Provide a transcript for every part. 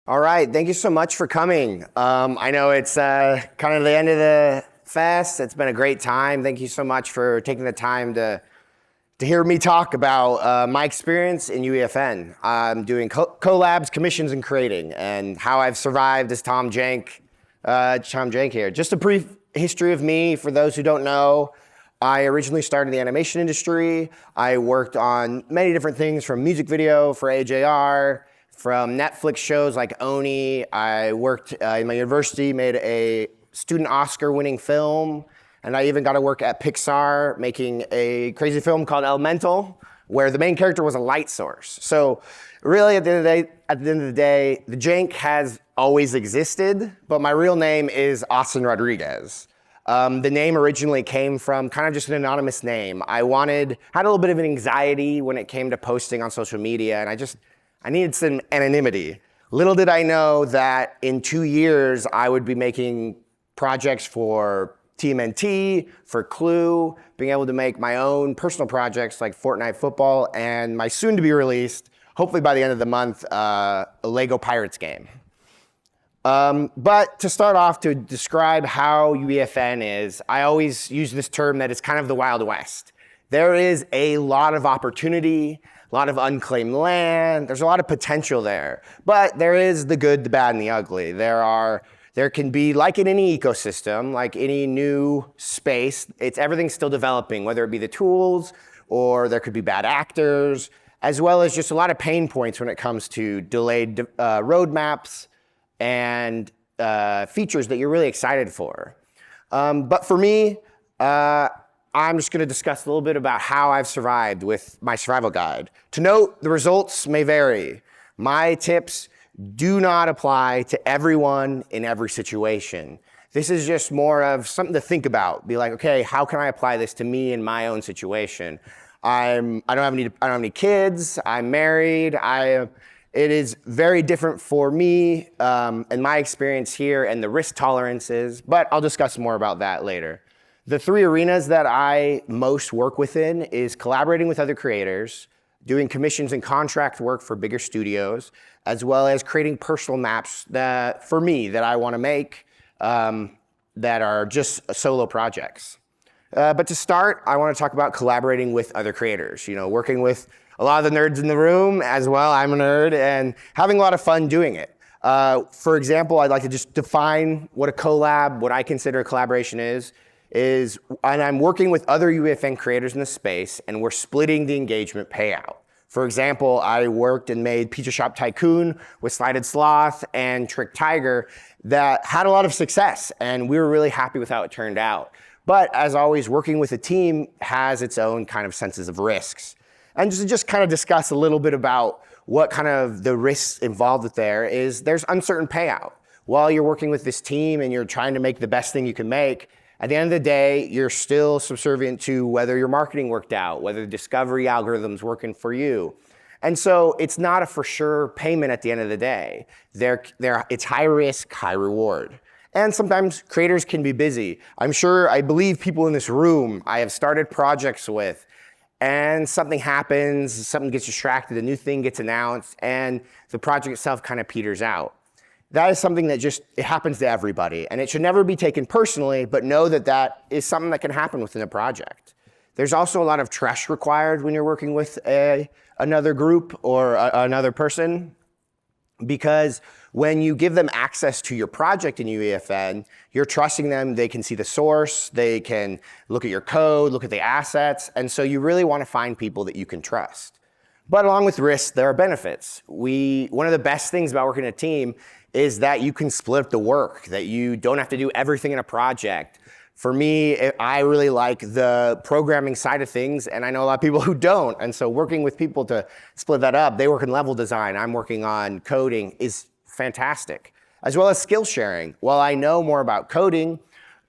All right, thank you so much for coming. I know it's kind of the end of the fest. It's been a great time. Thank you so much for taking the time to hear me talk about my experience in UEFN. I'm doing collabs, commissions, and creating, and how I've survived as Jank here. Just a brief history of me for those who don't know. I originally started in the animation industry. I worked on many different things, from music video for AJR, from Netflix shows like Oni. I worked in my university, made a student Oscar-winning film, and I even got to work at Pixar making a crazy film called Elemental, where the main character was a light source. So really, at the end of the day, the Jank has always existed, but my real name is Austin Rodriguez. The name originally came from kind of just an anonymous name. I had a little bit of an anxiety when it came to posting on social media, and I needed some anonymity. Little did I know that in 2 years, I would be making projects for TMNT, for Clue, being able to make my own personal projects like Fortnite football, and my soon to be released, hopefully by the end of the month, a Lego Pirates game. But to start off, to describe how UEFN is, I always use this term that it's kind of the Wild West. There is a lot of opportunity, a lot of unclaimed land. There's a lot of potential there, but there is the good, the bad, and the ugly. There can be, like in any ecosystem, like any new space, everything's still developing, whether it be the tools or there could be bad actors, as well as just a lot of pain points when it comes to delayed roadmaps and features that you're really excited for. But for me, I'm just gonna discuss a little bit about how I've survived with my survival guide. To note, the results may vary. My tips do not apply to everyone in every situation. This is just more of something to think about. Be like, okay, how can I apply this to me in my own situation? I don't have any kids, I'm married, it is very different for me and my experience here and the risk tolerances, but I'll discuss more about that later. The 3 arenas that I most work within is collaborating with other creators, doing commissions and contract work for bigger studios, as well as creating personal maps for me that I want to make that are just solo projects. But to start, I want to talk about collaborating with other creators, working with a lot of the nerds in the room as well. I'm a nerd, and having a lot of fun doing it. For example, I'd like to just define what a collab, what I consider a collaboration is, and I'm working with other UEFN creators in the space, and we're splitting the engagement payout. For example, I worked and made Pizza Shop Tycoon with Slided Sloth and Trick Tiger that had a lot of success, and we were really happy with how it turned out. But as always, working with a team has its own kind of senses of risks. And just kind of discuss a little bit about what kind of the risks involved with there's uncertain payout. While you're working with this team and you're trying to make the best thing you can make, at the end of the day, you're still subservient to whether your marketing worked out, whether the discovery algorithm's working for you. And so it's not a for sure payment at the end of the day. It's high risk, high reward. And sometimes creators can be busy. I believe people in this room I have started projects with, and something happens, something gets distracted, a new thing gets announced, and the project itself kind of peters out. That is something that it happens to everybody, and it should never be taken personally, but know that that is something that can happen within a project. There's also a lot of trust required when you're working with another group or another person, because when you give them access to your project in UEFN, you're trusting them, they can see the source, they can look at your code, look at the assets, and so you really want to find people that you can trust. But along with risks, there are benefits. One of the best things about working in a team is that you can split the work, that you don't have to do everything in a project. For me, I really like the programming side of things, and I know a lot of people who don't, and so working with people to split that up, they work in level design, I'm working on coding, is fantastic, as well as skill sharing. While I know more about coding,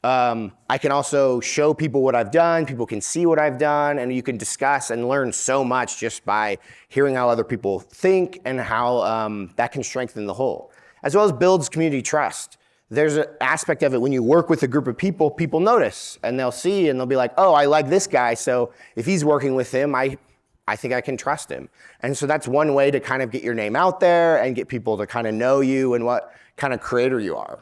I can also show people what I've done, people can see what I've done, and you can discuss and learn so much just by hearing how other people think and how that can strengthen the whole, as well as builds community trust. There's an aspect of it when you work with a group of people, people notice and they'll see and they'll be like, oh, I like this guy, so if he's working with him, I I think I can trust him. And so that's one way to kind of get your name out there and get people to kind of know you and what kind of creator you are.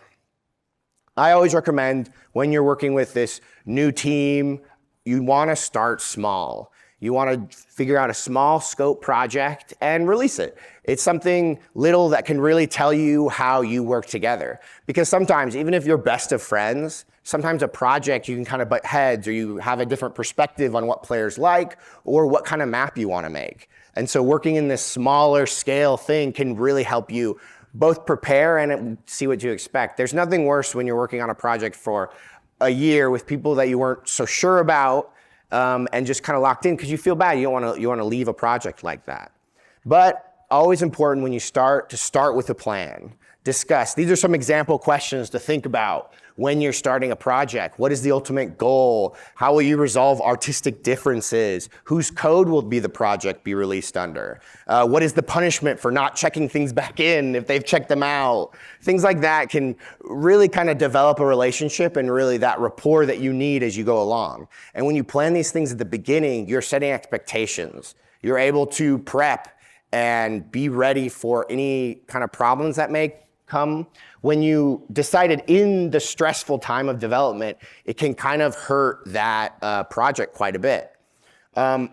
I always recommend when you're working with this new team, you want to start small. You want to figure out a small scope project and release it. It's something little that can really tell you how you work together. Because sometimes, even if you're best of friends, sometimes a project you can kind of butt heads or you have a different perspective on what players like or what kind of map you want to make. And so working in this smaller scale thing can really help you both prepare and see what you expect. There's nothing worse when you're working on a project for a year with people that you weren't so sure about and just kind of locked in because you feel bad. You want to leave a project like that. But always important when you start to start with a plan. Discuss. These are some example questions to think about when you're starting a project. What is the ultimate goal? How will you resolve artistic differences? Whose code will the project be released under? What is the punishment for not checking things back in if they've checked them out? Things like that can really kind of develop a relationship and really that rapport that you need as you go along. And when you plan these things at the beginning, you're setting expectations. You're able to prep and be ready for any kind of problems that may come. When you decided in the stressful time of development, it can kind of hurt that project quite a bit. A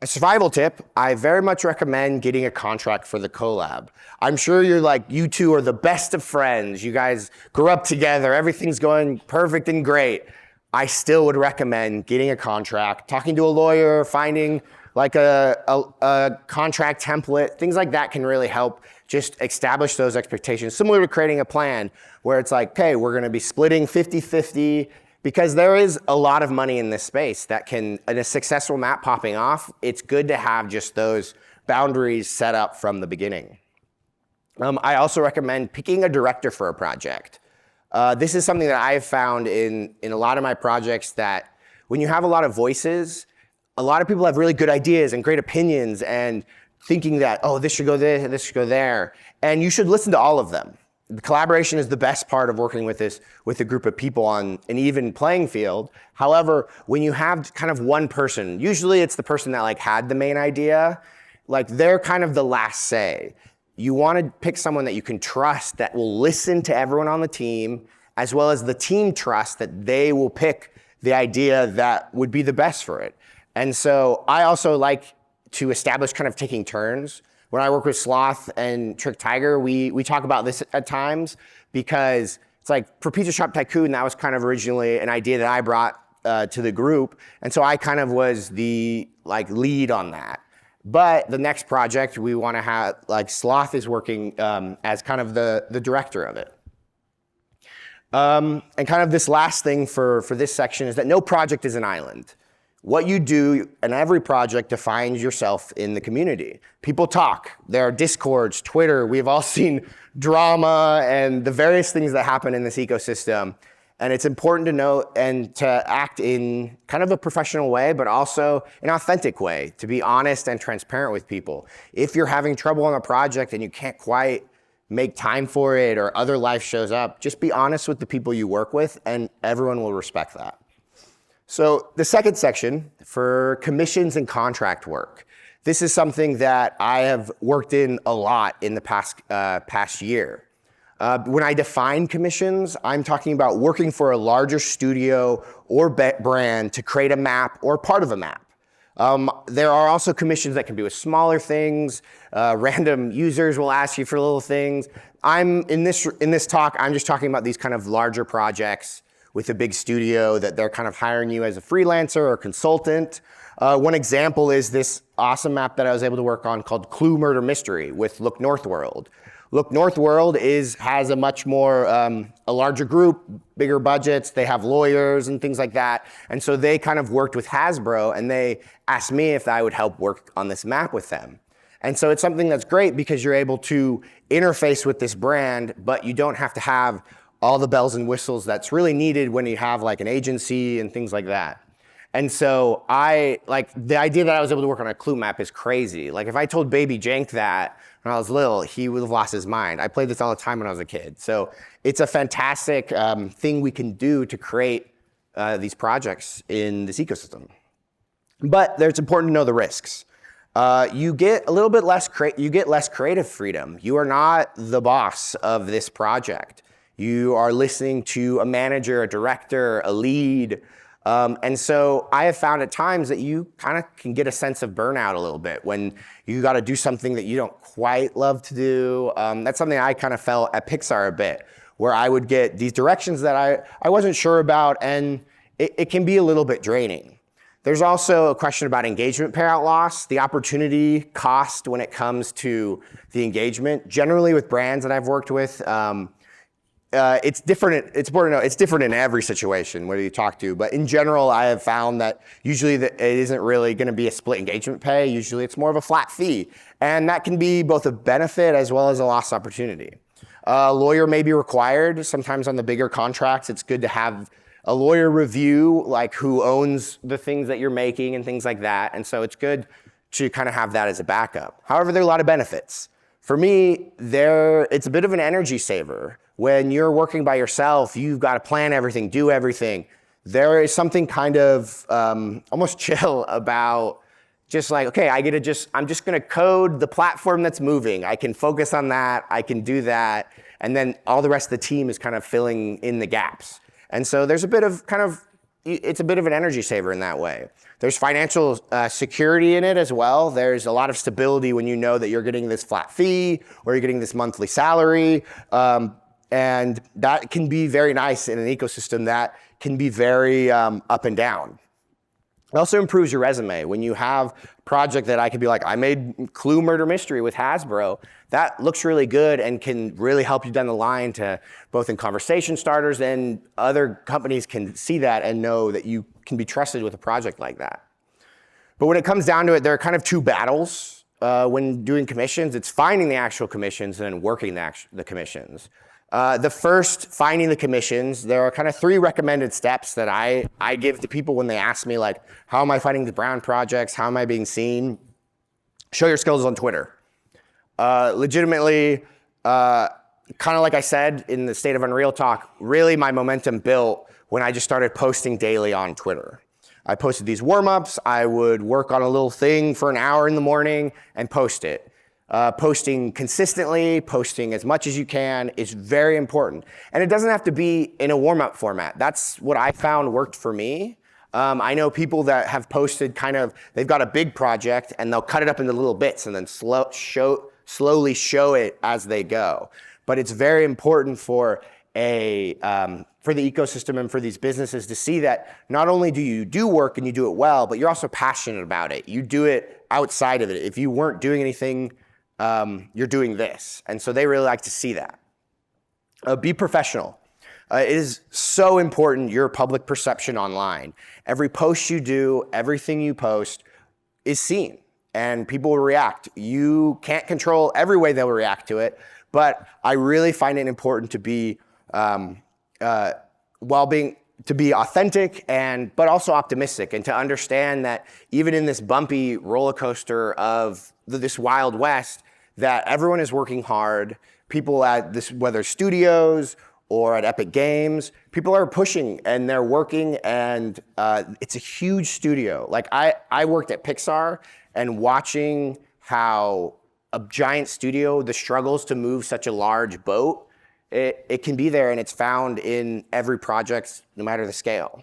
survival tip, I very much recommend getting a contract for the collab. I'm sure you two are the best of friends. You guys grew up together. Everything's going perfect and great. I still would recommend getting a contract, talking to a lawyer, finding like a contract template. Things like that can really help just establish those expectations. Similar to creating a plan where it's like, okay, we're gonna be splitting 50-50 because there is a lot of money in this space that can, in a successful map popping off, it's good to have just those boundaries set up from the beginning. I also recommend picking a director for a project. This is something that I've found in a lot of my projects that when you have a lot of voices, a lot of people have really good ideas and great opinions and thinking that, oh, this should go there, this should go there. And you should listen to all of them. The collaboration is the best part of working with a group of people on an even playing field. However, when you have kind of one person, usually it's the person that had the main idea, they're kind of the last say. You want to pick someone that you can trust that will listen to everyone on the team, as well as the team trust that they will pick the idea that would be the best for it. And so I also like to establish kind of taking turns. When I work with Sloth and Trick Tiger, we talk about this at times because it's like for Pizza Shop Tycoon, that was kind of originally an idea that I brought to the group. And so I kind of was the lead on that. But the next project we want to have, Sloth is working as kind of the director of it. And kind of this last thing for this section is that no project is an island. What you do in every project defines yourself in the community. People talk. There are Discords, Twitter. We've all seen drama and the various things that happen in this ecosystem. And it's important to know and to act in kind of a professional way, but also an authentic way, to be honest and transparent with people. If you're having trouble on a project and you can't quite make time for it or other life shows up, just be honest with the people you work with and everyone will respect that. So the second section for commissions and contract work. This is something that I have worked in a lot in the past year. When I define commissions, I'm talking about working for a larger studio or brand to create a map or part of a map. There are also commissions that can be with smaller things. Random users will ask you for little things. In this talk, I'm just talking about these kind of larger projects with a big studio that they're kind of hiring you as a freelancer or consultant. One example is this awesome map that I was able to work on called Clue Murder Mystery with Look North World. Look North World has a much more, a larger group, bigger budgets, they have lawyers and things like that. And so they kind of worked with Hasbro and they asked me if I would help work on this map with them. And so it's something that's great because you're able to interface with this brand, but you don't have to have all the bells and whistles that's really needed when you have an agency and things like that. And so the idea that I was able to work on a Clue map is crazy. If I told baby Jank that when I was little, he would have lost his mind. I played this all the time when I was a kid. So it's a fantastic thing we can do to create these projects in this ecosystem. But it's important to know the risks. You get a little bit less, you get less creative freedom. You are not the boss of this project. You are listening to a manager, a director, a lead. And so I have found at times that you kind of can get a sense of burnout a little bit when you got to do something that you don't quite love to do. That's something I kind of felt at Pixar a bit, where I would get these directions that I wasn't sure about, and it can be a little bit draining. There's also a question about engagement payout loss, the opportunity cost when it comes to the engagement. Generally with brands that I've worked with, it's different. It's important to know it's different in every situation, whether you talk to. But in general, I have found that usually it isn't really going to be a split engagement pay. Usually it's more of a flat fee. And that can be both a benefit as well as a lost opportunity. A lawyer may be required. Sometimes on the bigger contracts, it's good to have a lawyer review like who owns the things that you're making and things like that. And so it's good to kind of have that as a backup. However, there are a lot of benefits. For me, it's a bit of an energy saver. When you're working by yourself, you've got to plan everything, do everything. There is something kind of almost chill about just like, okay, I'm just gonna code the platform that's moving. I can focus on that, I can do that. And then all the rest of the team is kind of filling in the gaps. And so there's a bit of it's a bit of an energy saver in that way. There's financial security in it as well. There's a lot of stability when you know that you're getting this flat fee or you're getting this monthly salary. And that can be very nice in an ecosystem that can be very up and down. It also improves your resume. When you have a project that I could be like, I made Clue Murder Mystery with Hasbro, that looks really good and can really help you down the line to both in conversation starters, and other companies can see that and know that you can be trusted with a project like that. But when it comes down to it, there are kind of two battles when doing commissions. It's finding the actual commissions and then working the commissions. The first, finding the commissions, there are kind of 3 recommended steps that I give to people when they ask me, like, how am I finding the brown projects? How am I being seen? Show your skills on Twitter. Legitimately, kind of like I said in the State of Unreal talk, really my momentum built when I just started posting daily on Twitter. I posted these warm-ups. I would work on a little thing for an hour in the morning and post it. Posting consistently, posting as much as you can is very important. And it doesn't have to be in a warm-up format. That's what I found worked for me. I know people that have posted they've got a big project and they'll cut it up into little bits and then slowly show it as they go. But it's very important for the ecosystem and for these businesses to see that not only do you do work and you do it well, but you're also passionate about it. You do it outside of it. If you weren't doing anything, you're doing this. And so they really like to see that. Be professional. It is so important, your public perception online. Every post you do, everything you post is seen and people will react. You can't control every way they'll react to it, but I really find it important to be, to be authentic but also optimistic, and to understand that even in this bumpy roller coaster of this Wild West, that everyone is working hard. People at whether studios or at Epic Games, people are pushing and they're working, and it's a huge studio. Like I worked at Pixar, and watching how a giant studio, the struggles to move such a large boat, it can be there, and it's found in every project, no matter the scale.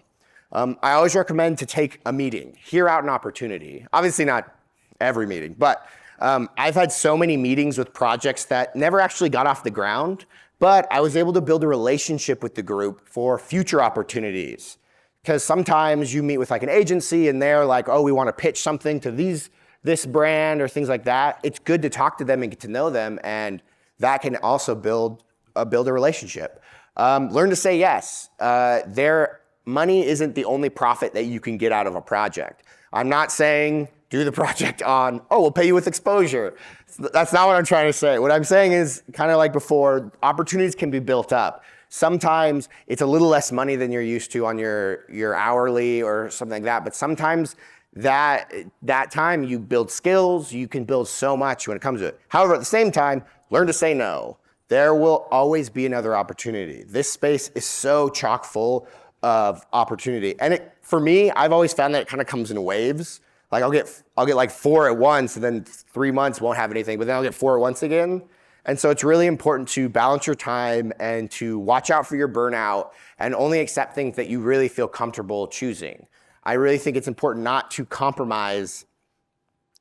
I always recommend to take a meeting, hear out an opportunity. Obviously not every meeting, but I've had so many meetings with projects that never actually got off the ground, but I was able to build a relationship with the group for future opportunities. Because sometimes you meet with like an agency and they're like, oh, we want to pitch something to this brand or things like that. It's good to talk to them and get to know them, and that can also build a relationship. Learn to say yes. Their money isn't the only profit that you can get out of a project. I'm not saying do the project on, oh, we'll pay you with exposure. That's not what I'm trying to say. What I'm saying is, kind of like before, opportunities can be built up. Sometimes it's a little less money than you're used to on your hourly or something like that, but sometimes that time you build skills, you can build so much when it comes to it. However, at the same time, learn to say no. There will always be another opportunity. This space is so chock full of opportunity. And for me, I've always found that it kind of comes in waves. Like I'll get like 4 at once, and then 3 months won't have anything, but then I'll get 4 at once again. And so it's really important to balance your time and to watch out for your burnout and only accept things that you really feel comfortable choosing. I really think it's important not to compromise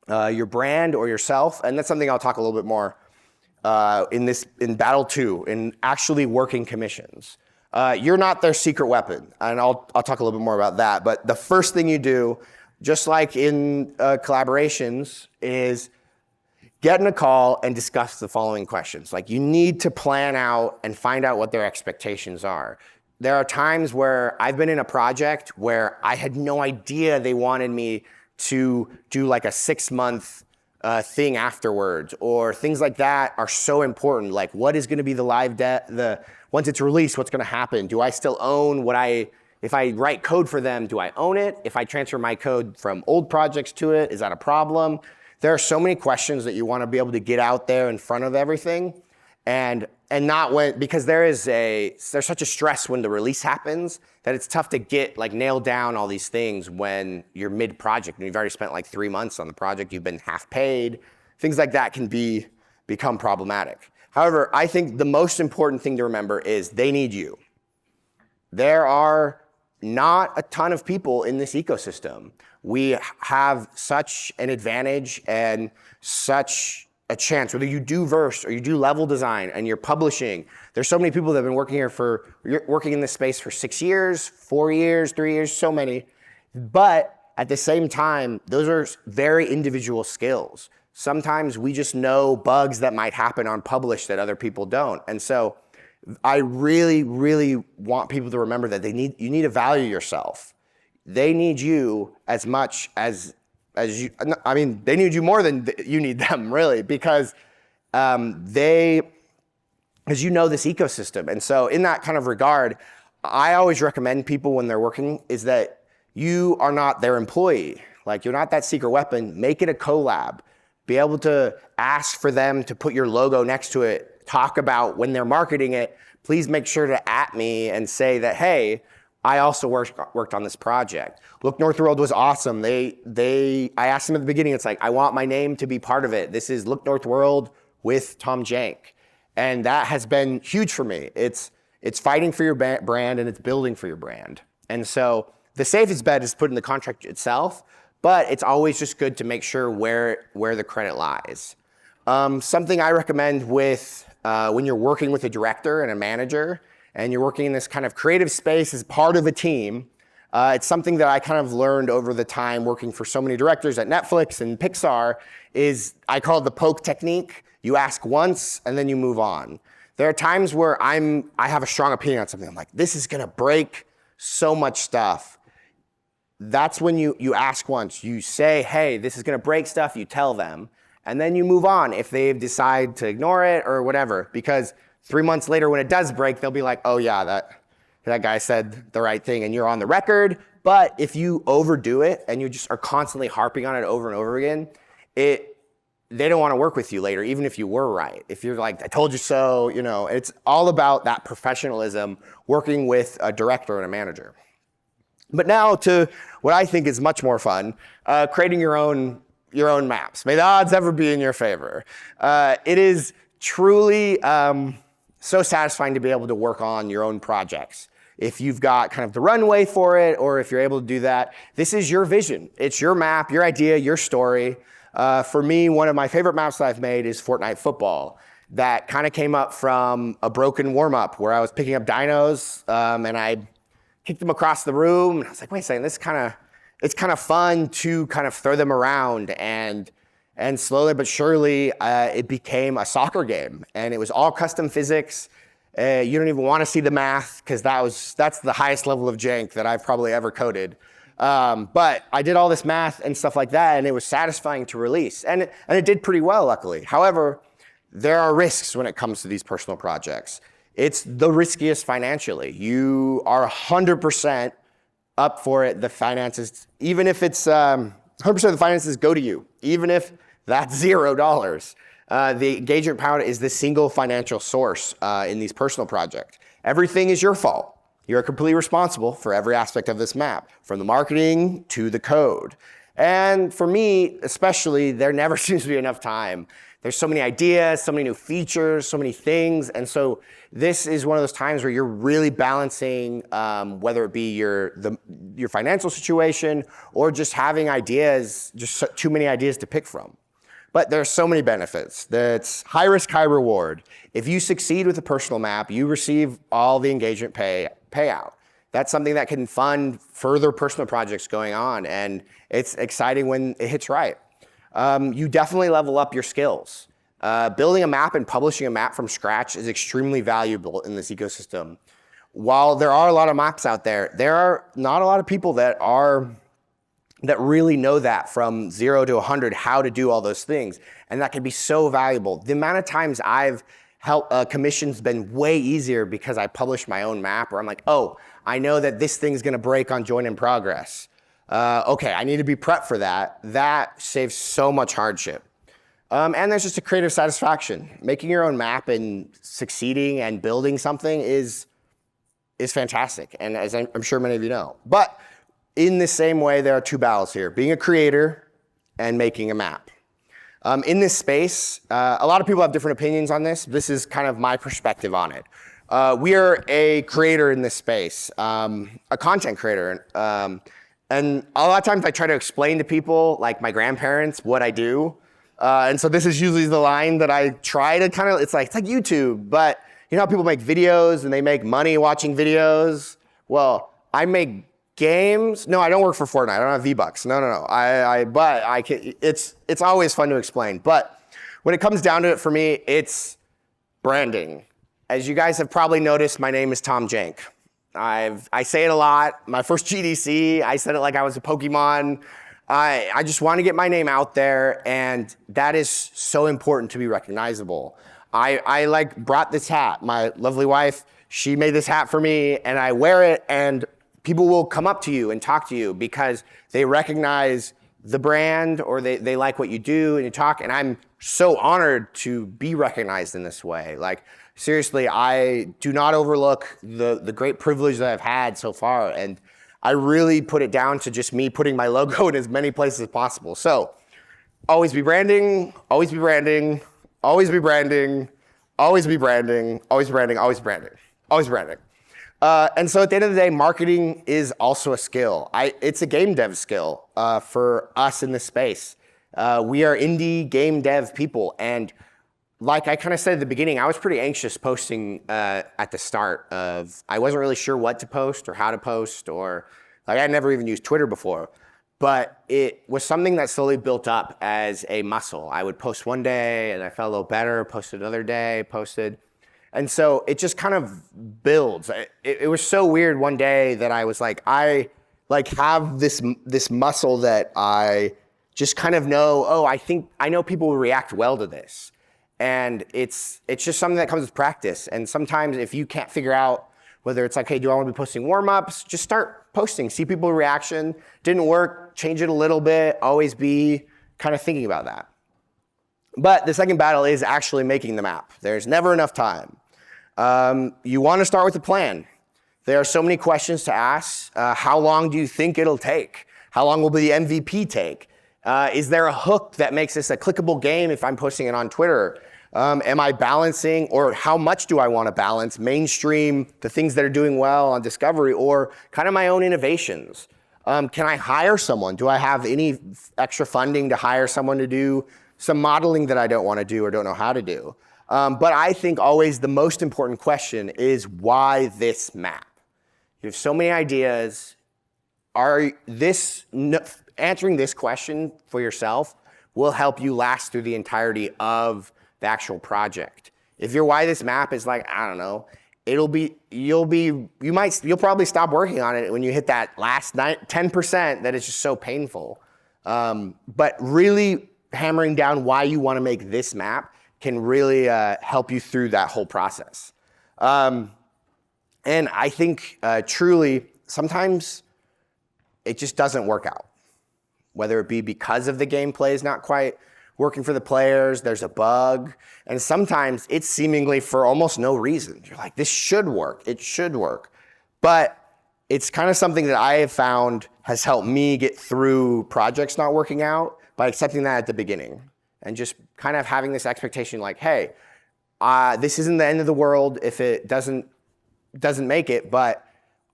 your brand or yourself, and that's something I'll talk a little bit more in battle 2, in actually working commissions. You're not their secret weapon, and I'll talk a little bit more about that. But the first thing you do, just like in collaborations, is get in a call and discuss the following questions. Like, you need to plan out and find out what their expectations are. There are times where I've been in a project where I had no idea they wanted me to do like a 6-month thing afterwards, or things like that are so important. Like, what is gonna be the live once it's released, what's gonna happen? Do I still own if I write code for them, do I own it? If I transfer my code from old projects to it, is that a problem? There are so many questions that you wanna be able to get out there in front of everything, and not because there's such a stress when the release happens that it's tough to get nail down all these things when you're mid-project and you've already spent like 3 months on the project, you've been half paid. Things like that can become problematic. However, I think the most important thing to remember is they need you. There are not a ton of people in this ecosystem. We have such an advantage and such a chance, whether you do verse or you do level design and you're publishing. There's so many people that have been working in this space for 6 years, 4 years, 3 years, so many. But at the same time, those are very individual skills. Sometimes we just know bugs that might happen on publish that other people don't. And so I really, really want people to remember that you need to value yourself. They need you as much as you, I mean, they need you more than you need them, really, because as you know, this ecosystem. And so in that kind of regard, I always recommend people when they're working is that you are not their employee. Like, you're not that secret weapon. Make it a collab. Be able to ask for them to put your logo next to it. Talk about when they're marketing it, please make sure to @ me and say that, hey, I also worked on this project. Look North World was awesome. I asked them at the beginning, it's like, I want my name to be part of it. This is Look North World with Tom Jank. And that has been huge for me. It's fighting for your brand and it's building for your brand. And so the safest bet is put in the contract itself, but it's always just good to make sure where the credit lies. Something I recommend when you're working with a director and a manager, and you're working in this kind of creative space as part of a team, it's something that I kind of learned over the time working for so many directors at Netflix and Pixar, is I call it the poke technique. You ask once and then you move on. There are times where I have a strong opinion on something. I'm like, this is gonna break so much stuff. That's when you ask once. You say, hey, this is gonna break stuff, you tell them, and then you move on if they decide to ignore it or whatever, because 3 months later when it does break, they'll be like, oh yeah, that guy said the right thing and you're on the record. But if you overdo it and you just are constantly harping on it over and over again, they don't wanna work with you later, even if you were right. If you're like, I told you so, it's all about that professionalism, working with a director and a manager. But now to what I think is much more fun, creating your own maps. May the odds ever be in your favor. It is truly so satisfying to be able to work on your own projects. If you've got kind of the runway for it, or if you're able to do that, this is your vision. It's your map, your idea, your story. For me, one of my favorite maps that I've made is Fortnite football. That kind of came up from a broken warm-up where I was picking up dinos and I kicked them across the room. And I was like, wait a second, it's kind of fun to kind of throw them around, and slowly but surely, it became a soccer game, and it was all custom physics. You don't even want to see the math, because that's the highest level of jank that I've probably ever coded. But I did all this math and stuff like that, and it was satisfying to release, and it did pretty well, luckily. However, there are risks when it comes to these personal projects. It's the riskiest financially. You are 100% up for it. The finances, even if it's 100% of the finances go to you, even if that's $0. The engagement power is the single financial source in these personal projects. Everything is your fault. You're completely responsible for every aspect of this map, from the marketing to the code. And for me, especially, there never seems to be enough time. There's so many ideas, so many new features, so many things. And so this is one of those times where you're really balancing, whether it be your financial situation or just having ideas, just too many ideas to pick from. But there's so many benefits. That's high risk, high reward. If you succeed with a personal map, you receive all the engagement payout. That's something that can fund further personal projects going on, and it's exciting when it hits right. You definitely level up your skills. Building a map and publishing a map from scratch is extremely valuable in this ecosystem. While there are a lot of maps out there are not a lot of people that really know that from 0 to 100 how to do all those things, and that can be so valuable. The amount of times I've helped commissions been way easier because I published my own map, where I'm like, oh, I know that this thing's gonna break on join in progress. Okay, I need to be prepped for that. That saves so much hardship. And there's just a creative satisfaction. Making your own map and succeeding and building something is fantastic, and as I'm sure many of you know. But in the same way, there are two battles here: being a creator and making a map. In this space, a lot of people have different opinions on this. This is kind of my perspective on it. We are a creator in this space, a content creator. And a lot of times I try to explain to people, like my grandparents, what I do. And so this is usually the line that I try to kind of, it's like YouTube, but you know how people make videos and they make money watching videos? Well, I make games. No, I don't work for Fortnite. I don't have V-Bucks. No. But I can, it's always fun to explain. But when it comes down to it for me, it's branding. As you guys have probably noticed, my name is Tom Jank. I say it a lot. My first GDC, I said it like I was a Pokemon. I just want to get my name out there, and that is so important to be recognizable. I like brought this hat. My lovely wife, she made this hat for me, and I wear it, and people will come up to you and talk to you because they recognize the brand, or they like what you do and you talk, and I'm so honored to be recognized in this way. Like, seriously, I do not overlook the great privilege that I've had so far, and I really put it down to just me putting my logo in as many places as possible. So, always be branding, always be branding, always be branding, always be branding, always branding, always branding, always branding. And so at the end of the day, marketing is also a skill. It's a game dev skill for us in this space. We are indie game dev people, and like I kind of said at the beginning, I was pretty anxious posting at the start of, I wasn't really sure what to post or how to post, or like I'd never even used Twitter before, but it was something that slowly built up as a muscle. I would post one day and I felt a little better, posted another day, posted. And so it just kind of builds. It was so weird one day that I was like, I like have this muscle that I just kind of know, oh, I know people will react well to this. And it's just something that comes with practice. And sometimes if you can't figure out whether it's like, hey, do I want to be posting warm-ups? Just start posting, see people's reaction. Didn't work, change it a little bit, always be kind of thinking about that. But the second battle is actually making the map. There's never enough time. You want to start with a plan. There are so many questions to ask. How long do you think it'll take? How long will the MVP take? Is there a hook that makes this a clickable game if I'm posting it on Twitter? Am I balancing, or how much do I want to balance mainstream, the things that are doing well on Discovery, or kind of my own innovations? Can I hire someone? Do I have any extra funding to hire someone to do some modeling that I don't want to do or don't know how to do? But I think always the most important question is, why this map? You have so many ideas. Answering this question for yourself will help you last through the entirety of the actual project. If your why this map is like, I don't know, you'll probably stop working on it when you hit that last 10% that is just so painful. But really hammering down why you want to make this map can really help you through that whole process. And I think truly, sometimes it just doesn't work out. Whether it be because of the gameplay is not quite working for the players, there's a bug, and sometimes it's seemingly for almost no reason. You're like, this should work, it should work. But it's kind of something that I have found has helped me get through projects not working out by accepting that at the beginning and just kind of having this expectation like, hey, this isn't the end of the world if it doesn't make it, but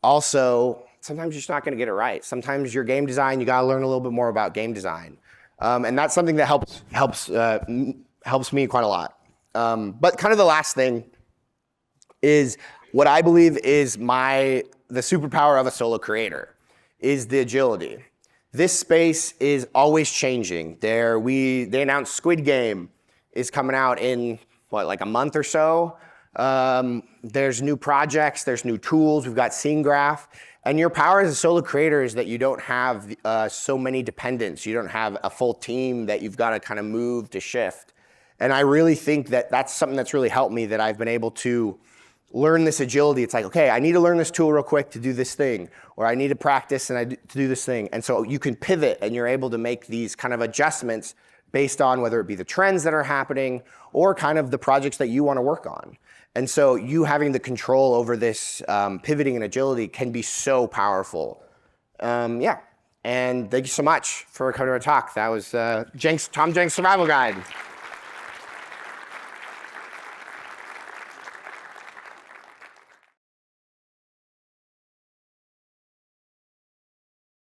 also sometimes you're just not going to get it right. Sometimes your game design, you got to learn a little bit more about game design. And that's something that helps me quite a lot. But kind of the last thing is what I believe is the superpower of a solo creator is the agility. This space is always changing. They announced Squid Game is coming out in like a month or so. There's new projects, there's new tools. We've got Scene Graph. And your power as a solo creator is that you don't have so many dependents. You don't have a full team that you've got to kind of move to shift. And I really think that that's something that's really helped me, that I've been able to learn this agility. It's like, okay, I need to learn this tool real quick to do this thing, or I need to practice to do this thing. And so you can pivot and you're able to make these kind of adjustments based on whether it be the trends that are happening or kind of the projects that you want to work on. And so you having the control over this pivoting and agility can be so powerful. Yeah, and thank you so much for coming to our talk. That was Tom Jank's Survival Guide.